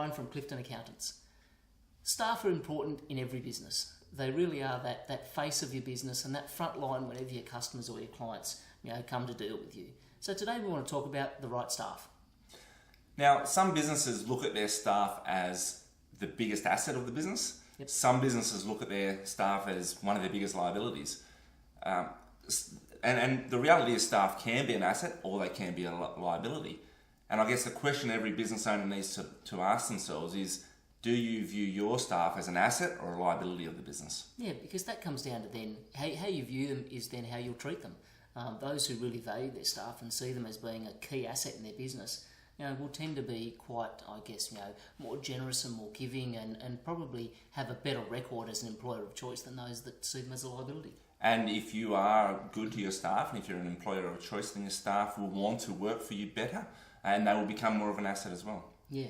Brian from Clifton Accountants. Staff are important in every business. They really are that face of your business and that front line whenever your customers or your clients come to deal with you. So today we want to talk about the right staff. Now, some businesses look at their staff as the biggest asset of the business. Yep. Some businesses look at their staff as one of their biggest liabilities. And the reality is staff can be an asset or they can be a liability. And I guess the question every business owner needs to ask themselves is, do you view your staff as an asset or a liability of the business? Yeah, because that comes down to then how you view them is then how you'll treat them. Those who really value their staff and see them as being a key asset in their business, will tend to be quite, I guess, more generous and more giving and probably have a better record as an employer of choice than those that see them as a liability. And if you are good to your staff and if you're an employer of choice, then your staff will want to work for you better and they will become more of an asset as well. Yeah.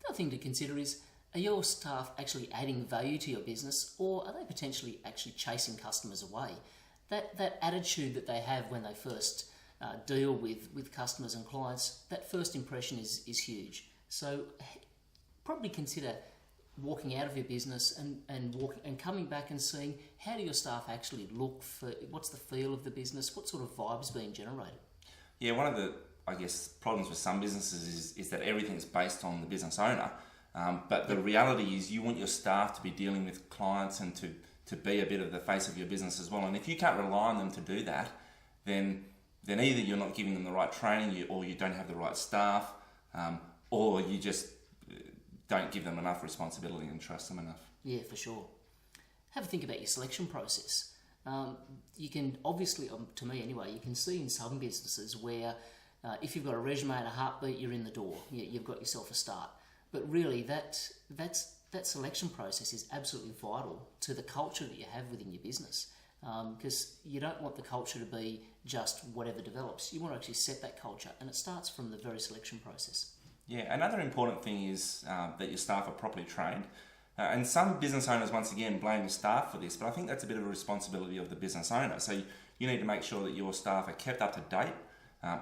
The other thing to consider is, are your staff actually adding value to your business, or are they potentially actually chasing customers away? That attitude that they have when they first deal with customers and clients, that first impression is huge. So probably consider walking out of your business and coming back and seeing how do your staff actually look, for what's the feel of the business, what sort of vibes being generated. Yeah, one of the, I guess, problems with some businesses is that everything's based on the business owner. But the reality is you want your staff to be dealing with clients and to be a bit of the face of your business as well. And if you can't rely on them to do that, then either you're not giving them the right training or you don't have the right staff, or you just don't give them enough responsibility and trust them enough. Yeah, for sure. Have a think about your selection process. You can obviously, to me anyway, you can see in some businesses where if you've got a resume and a heartbeat, you're in the door. You've got yourself a start. But really, that selection process is absolutely vital to the culture that you have within your business, because you don't want the culture to be just whatever develops. You want to actually set that culture, and it starts from the very selection process. Yeah, another important thing is that your staff are properly trained. And some business owners, once again, blame the staff for this, but I think that's a bit of a responsibility of the business owner. So you need to make sure that your staff are kept up to date,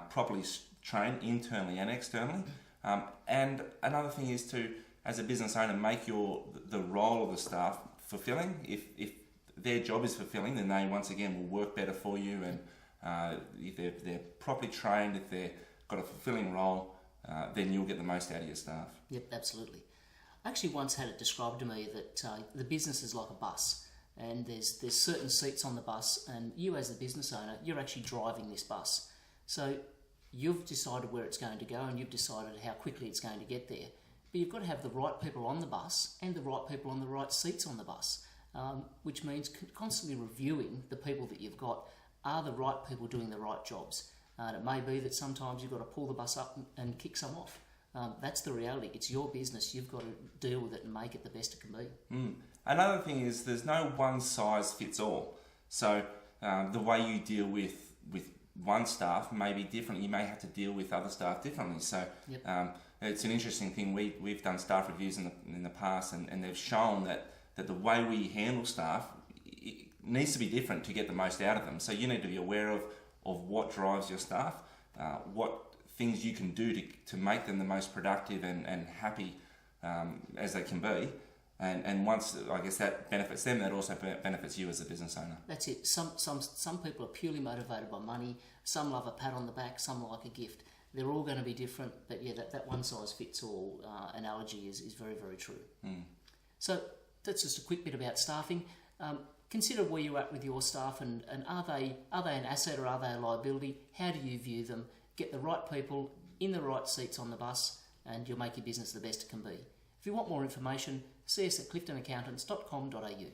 properly trained internally and externally. And another thing is to, as a business owner, make the role of the staff fulfilling. If their job is fulfilling, then they once again will work better for you. And if they're properly trained, if they've got a fulfilling role, then you'll get the most out of your staff. Yep, absolutely. I actually once had it described to me that the business is like a bus, and there's certain seats on the bus, and you as the business owner, you're actually driving this bus. So you've decided where it's going to go and you've decided how quickly it's going to get there. But you've got to have the right people on the bus and the right people on the right seats on the bus, which means constantly reviewing the people that you've got. Are the right people doing the right jobs? And it may be that sometimes you've got to pull the bus up and kick some off. That's the reality. It's your business. You've got to deal with it and make it the best it can be. Another thing is there's no one size fits all. So the way you deal with one staff may be different. You may have to deal with other staff differently. So Yep. It's an interesting thing. We've done staff reviews in the past, and they've shown that the way we handle staff needs to be different to get the most out of them. So you need to be aware of what drives your staff, what things you can do to make them the most productive and happy as they can be. And once, I guess, that benefits them, that also benefits you as a business owner. That's it. Some people are purely motivated by money. Some love a pat on the back. Some like a gift. They're all going to be different. But yeah, that one size fits all analogy is very, very true. So that's just a quick bit about staffing. Consider where you're at with your staff and are they an asset or are they a liability? How do you view them? Get the right people in the right seats on the bus and you'll make your business the best it can be. If you want more information, see us at cliftonaccountants.com.au.